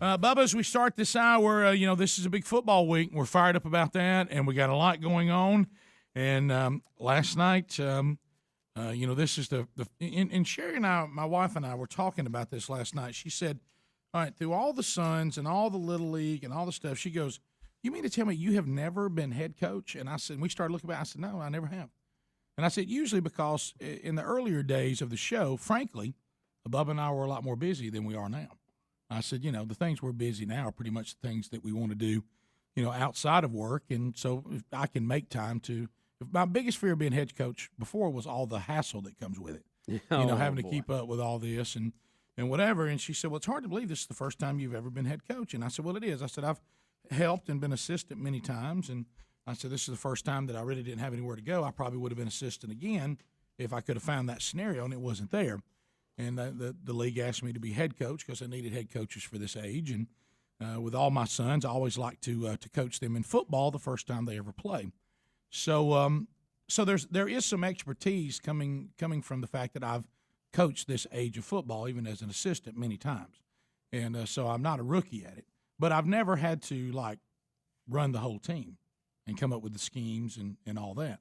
Bubba, as we start this hour, this is a big football week. We're fired up about that, and we got a lot going on. And last night, this is and Sherry and I, my wife and I, were talking about this last night. She said, all right, through all the Suns and all the Little League and all the stuff, she goes, you mean to tell me you have never been head coach? And I said, we started looking back. I said, no, I never have. And I said, usually because in the earlier days of the show, frankly, Bubba and I were a lot more busy than we are now. I said, the things we're busy now are pretty much the things that we want to do, outside of work. And so if I can make time to – my biggest fear of being head coach before was all the hassle that comes with it, having to keep up with all this and whatever. And she said, well, it's hard to believe this is the first time you've ever been head coach. And I said, well, it is. I said, I've helped and been assistant many times. And I said, this is the first time that I really didn't have anywhere to go. I probably would have been assistant again if I could have found that scenario, and it wasn't there. And the league asked me to be head coach because I needed head coaches for this age. And with all my sons, I always like to coach them in football the first time they ever play. So there is some expertise coming from the fact that I've coached this age of football, even as an assistant, many times. And so I'm not a rookie at it. But I've never had to, run the whole team and come up with the schemes and all that.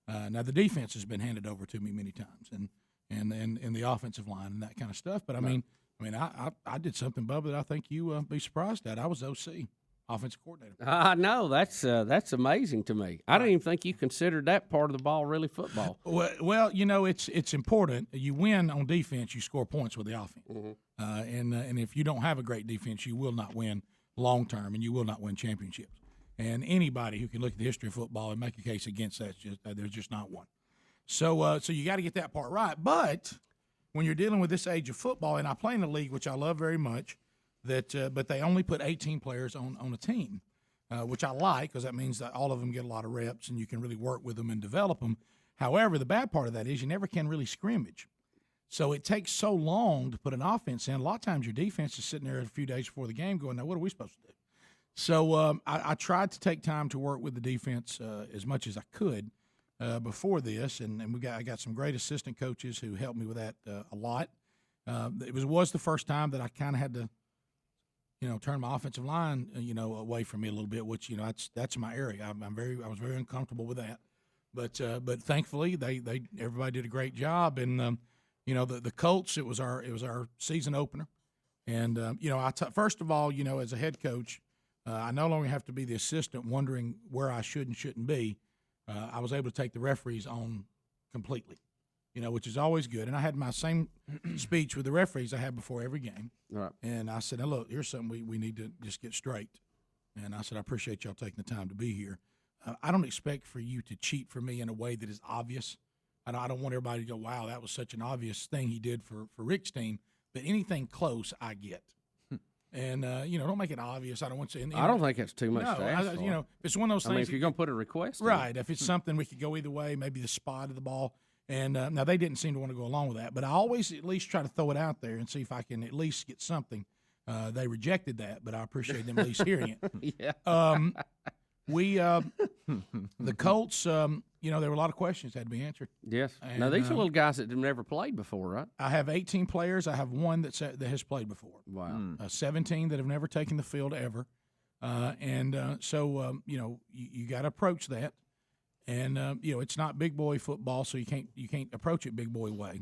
Now, the defense has been handed over to me many times, and the offensive line and that kind of stuff. But, I did something, Bubba, that I think you be surprised at. I was OC, offensive coordinator. I know. That's amazing to me. I didn't even think you considered that part of the ball really football. Well, it's important. You win on defense, you score points with the offense. Mm-hmm. And if you don't have a great defense, you will not win long-term, and you will not win championships. And anybody who can look at the history of football and make a case against that, there's just not one. So you got to get that part right. But when you're dealing with this age of football, and I play in a league, which I love very much, but they only put 18 players on a team, which I like because that means that all of them get a lot of reps and you can really work with them and develop them. However, the bad part of that is you never can really scrimmage. So it takes so long to put an offense in. A lot of times your defense is sitting there a few days before the game going, now what are we supposed to do? So I tried to take time to work with the defense as much as I could before this, and I got some great assistant coaches who helped me with that a lot. It was the first time that I kind of had to, turn my offensive line, away from me a little bit, which that's my area. I was very uncomfortable with that, but thankfully everybody did a great job, and the Colts, it was our season opener, and first of all, as a head coach. I no longer have to be the assistant wondering where I should and shouldn't be. I was able to take the referees on completely, which is always good. And I had my same speech with the referees I had before every game. Right. And I said, now, look, here's something we need to just get straight. And I said, I appreciate y'all taking the time to be here. I don't expect for you to cheat for me in a way that is obvious. I don't want everybody to go, wow, that was such an obvious thing he did for Rick's team. But anything close, I get. And, don't make it obvious. I don't want to. I don't think it's too much to ask for. If it's one of those things. I mean, if you're going to put a request right, if it's something we could go either way, maybe the spot of the ball. And now they didn't seem to want to go along with that. But I always at least try to throw it out there and see if I can at least get something. They rejected that, but I appreciate them at least hearing it. Yeah. The Colts, there were a lot of questions that had to be answered. Yes. And, now, these are little guys that have never played before, right? I have 18 players. I have one that has played before. Wow. 17 that have never taken the field ever. So you got to approach that. And, it's not big boy football, so you can't approach it big boy way.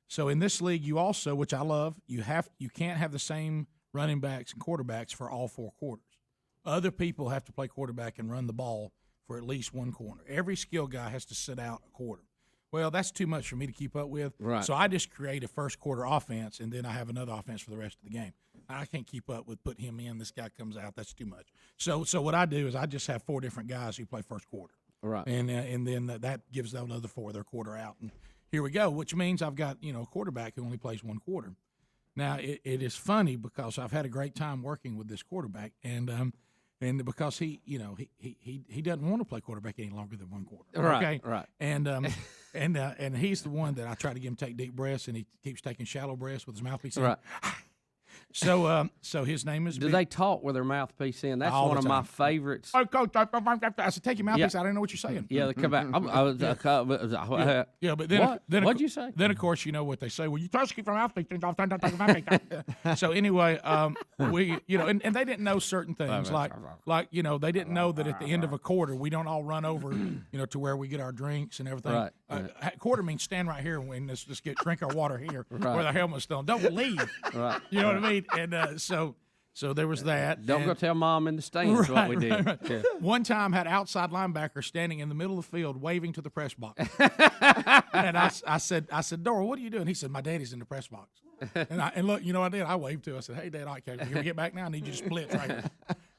So in this league, you also, which I love, you can't have the same running backs and quarterbacks for all four quarters. Other people have to play quarterback and run the ball for at least one quarter. Every skill guy has to sit out a quarter. Well, that's too much for me to keep up with. Right. So I just create a first quarter offense, and then I have another offense for the rest of the game. I can't keep up with putting him in. This guy comes out. That's too much. So what I do is I just have four different guys who play first quarter. Right. And then that gives those other four their quarter out. And here we go, which means I've got, a quarterback who only plays one quarter. Now, it is funny because I've had a great time working with this quarterback, and because he doesn't want to play quarterback any longer than one quarter. Right, okay? right. And he's the one that I try to get him to take deep breaths, and he keeps taking shallow breaths with his mouthpiece. Right. So his name is. Do they talk with their mouthpiece in? That's All one the of my time. favorites. Oh, Coach, I said, take your mouthpiece. I don't know what you're saying. Yeah, they come back. Yeah, but then, What? then What'd you say? Then of course you know what they say. Well, you try to keep your mouthpiece. So anyway, we and they didn't know certain things like they didn't know that at the end of a quarter we don't all run over to where we get our drinks and everything. Right. Quarter means stand right here and let's just drink our water here where the helmet's still. Don't leave. Right. You know what I mean? And so there was that. Don't go tell mom in the stands what we did. Right. Yeah. One time had outside linebacker standing in the middle of the field waving to the press box. And I said, Dora, what are you doing? He said, my daddy's in the press box. And look, I did. I waved to. I said, hey, Dad, okay, can we get back now? I need you to split right here.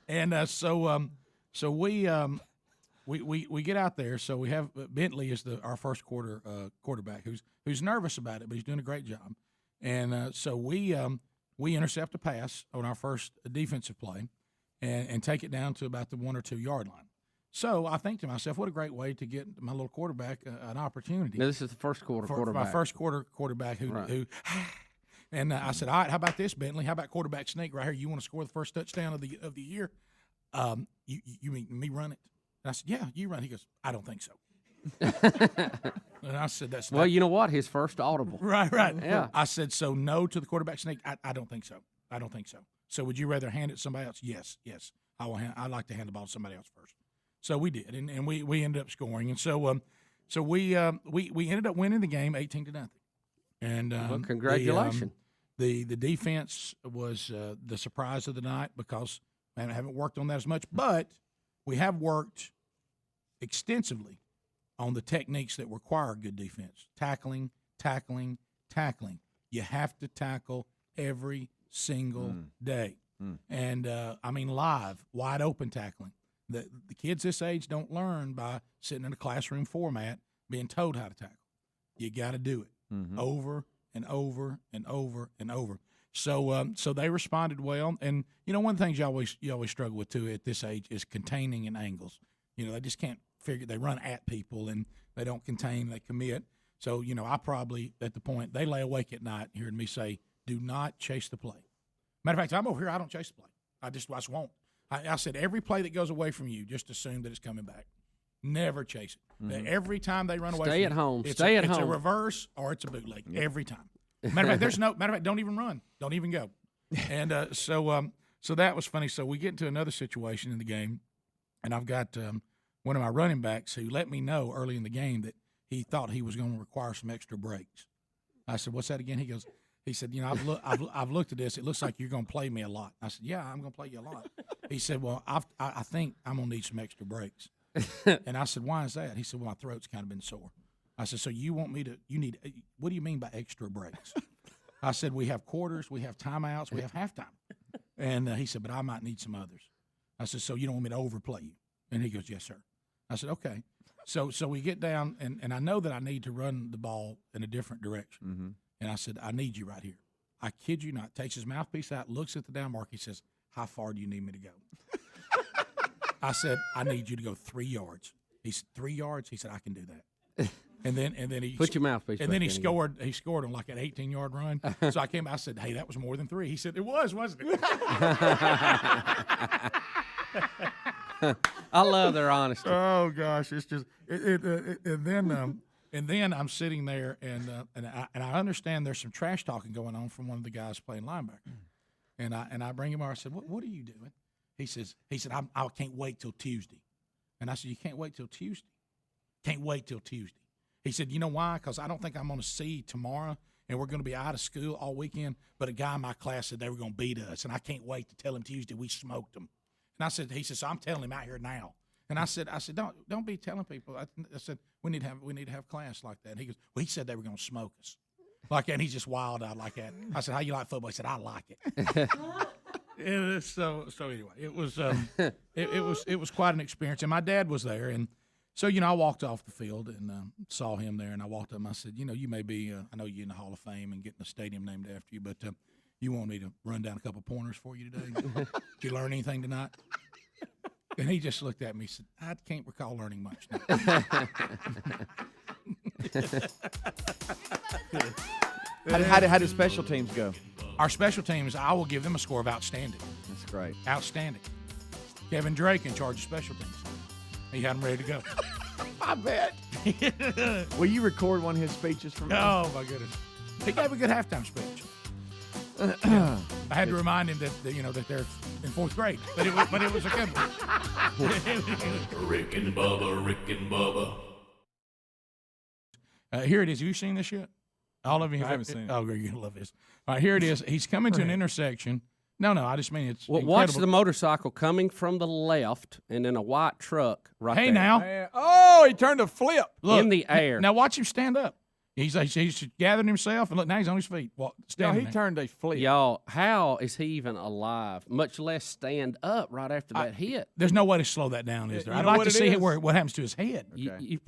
And so we get out there. So we have Bentley is our first quarter quarterback who's nervous about it, but he's doing a great job. And so we intercept a pass on our first defensive play and take it down to about the 1 or 2 yard line. So I think to myself, what a great way to get my little quarterback an opportunity. Now, this is the first quarter quarterback. My first quarterback who and I said, all right, how about this, Bentley? How about quarterback sneak right here? You want to score the first touchdown of the year? You mean me run it? And I said, yeah, you run. He goes, I don't think so. And I said, that's well, you know what? His first audible. Right. Yeah. I said, so no to the quarterback sneak? I don't think so. I don't think so. So would you rather hand it to somebody else? Yes. I'd like to hand the ball to somebody else first. So we did, and we ended up scoring. And so we ended up winning the game 18-0. And well, congratulations. The defense was the surprise of the night because I haven't worked on that as much, but we have worked extensively on the techniques that require good defense. Tackling. You have to tackle every single day. And, live, wide open tackling. The kids this age don't learn by sitting in a classroom format being told how to tackle. You got to do it over and over and over and over. So they responded well. And, one of the things you always struggle with, too, at this age is containing and angles. They just can't figure. They run at people, and they don't contain, they commit. So, I probably, at the point, they lay awake at night hearing me say, do not chase the play. Matter of fact, I'm over here, I don't chase the play. I just won't. I said, every play that goes away from you, just assume that it's coming back. Never chase it. Every time they run away from you, Stay at home. It's a reverse or it's a bootleg. Every time. Matter of fact, don't even run. Don't even go. And so that was funny. So we get into another situation in the game, and I've got one of my running backs who let me know early in the game that he thought he was going to require some extra breaks. I said, what's that again? He said, I've looked at this. It looks like you're going to play me a lot. I said, yeah, I'm going to play you a lot. He said, well, I think I'm going to need some extra breaks. And I said, why is that? He said, well, my throat's kind of been sore. I said, so what do you mean by extra breaks? I said, we have quarters, we have timeouts, we have halftime. And he said, but I might need some others. I said, so you don't want me to overplay you? And he goes, yes, sir. I said, okay. So we get down, and I know that I need to run the ball in a different direction. And I said, I need you right here. I kid you not. Takes his mouthpiece out, looks at the down mark. He says, how far do you need me to go? I said, I need you to go 3 yards. He said, 3 yards? He said, I can do that. And then he put your mouthpiece. And then he scored. He scored on like an 18-yard run. So I came. I said, "Hey, that was more than 3." He said, "It was, wasn't it?" I love their honesty. Oh gosh, it's just. And then I'm sitting there, and I understand there's some trash talking going on from one of the guys playing linebacker. And I bring him over. I said, "What are you doing?" He said, I can't wait till Tuesday. And I said, "You can't wait till Tuesday? Can't wait till Tuesday." He said, "You know why? Because I don't think I'm going to see tomorrow, and we're going to be out of school all weekend. But a guy in my class said they were going to beat us, and I can't wait to tell him Tuesday we smoked them." And he said, so I'm telling him out here now. And I said, don't be telling people. I said, we need to have class like that. And he goes, well, he said they were going to smoke us like that. And he's just wild out like that. I said, how you like football? He said, I like it. So anyway, it was quite an experience, and my dad was there, and. So, I walked off the field and saw him there, and I walked up and I said, you may be, I know you're in the Hall of Fame and getting a stadium named after you, but you want me to run down a couple pointers for you today? Did you learn anything tonight? And he just looked at me and said, I can't recall learning much. How did special teams go? Our special teams, I will give them a score of outstanding. That's great. Outstanding. Kevin Drake in charge of special teams. He had them ready to go. I bet. Will you record one of his speeches for me? Oh, my goodness. He gave a good halftime speech. I had to remind him that they're in fourth grade, but it was a good one. Rick and Bubba. Here it is. Have you seen this yet? All of you I haven't seen it. Oh, you're going to love this. All right, here it is. He's coming to an intersection. No, I just mean it's Well, watch the motorcycle coming from the left, and then a white truck right Hey, there. now. Man, oh, he turned a flip. Look, in the air. Now watch him stand up. He's gathering himself, and look, now he's on his feet. No, Standing he there. turned a flip. Y'all, how is he even alive, much less stand up right after that hit? There's no way to slow that down, is there? You I'd know like what to it see is? what happens to his head. You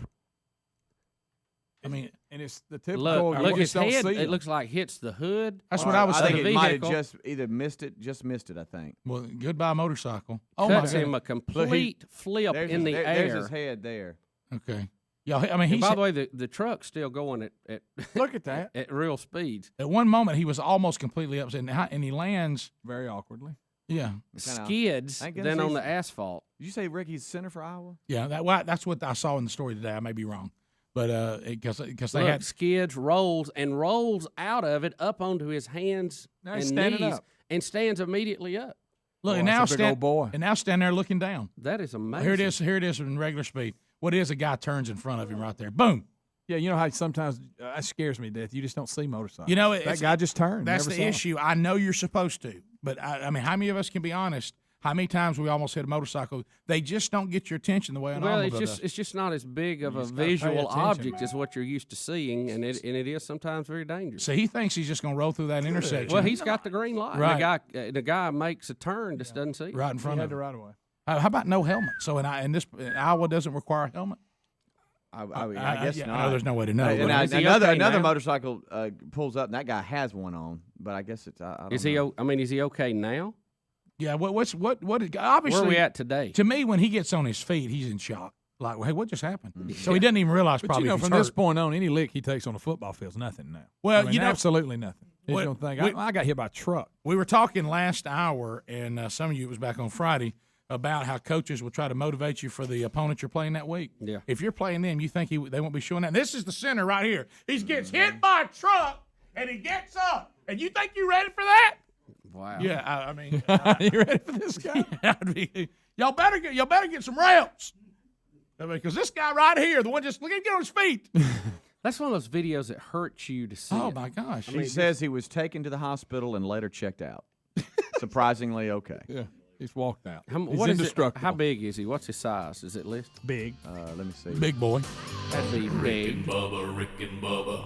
I mean, And it's the typical. look, you his just don't head, see it him. looks like hits the hood. that's what I was I of think thinking. it might have vehicle. just either missed it, I think. Well, goodbye motorcycle. Oh, my Cuts him goodness. a complete flip in the There's air. his head there. Okay. Yeah, I mean, And he's by the way, the truck's still going at Look at that. at real speeds. at one moment he was almost completely upset, and he lands. Very awkwardly. Yeah, Kinda- Skids Thank goodness then on he's- the asphalt. Did you say Ricky's center for Iowa? yeah. That's what I saw in the story today. I may be wrong, but because they Look, had skids, rolls out of it up onto his hands Now and he's standing knees up. and stands immediately up. look Boy, and now that's a big stand old boy. and now stand there looking down. That is amazing. Here it is in regular speed. What is a guy turns in front of him right there? Boom. Yeah, you know how sometimes that scares me to death. You just don't see motorcycles. You know, that it's- guy just turned. That's Never the saw him. issue. I know you're supposed to, but I mean, how many of us can be honest? How many times we almost hit a motorcycle? They just don't get your attention the way an Well, automobile does. it's just not as big of a just gotta pay visual attention. object as what you're used to seeing, and it is sometimes very dangerous. So he thinks he's just going to roll through that intersection. Well, he's got the green light. and Right. The guy makes a turn, just doesn't see it. right in He front had of to him. right away. How about no helmet? So in Iowa doesn't require a helmet. I guess yeah, not. I know there's no way to know. And but- Is he another okay now? motorcycle pulls up, and that guy has one on. But I guess it's. I don't Is he? know. Is he okay now? yeah. Obviously, Where are we at today? to me, when he gets on his feet, he's in shock. Like, hey, what just happened? So he doesn't even realize But probably you know, if he's from this hurt. point on, any lick he takes on a football field's nothing now. Well, I mean, you know- absolutely nothing. He's Well, gonna think I got hit by a truck. We were talking last hour, and some of you, it was back on Friday, about how coaches will try to motivate you for the opponent you're playing that week. Yeah. If you're playing them, you think they won't be showing that. And this is the center right here. He gets hit by a truck, and he gets up. And you think you ready for that? Wow. Yeah, I mean, You ready for this guy? y'all better get some rails. I mean, because this guy right here, the one just look at him get on his feet. That's one of those videos that hurts you to see. Oh it. my gosh. He says he was taken to the hospital and later checked out. Surprisingly, okay. Yeah, he's walked out. How, He's what is it? indestructible. How big is he? What's his size? Is it listed? Big. Let me see. Big boy. That'd be big. Rick and Bubba.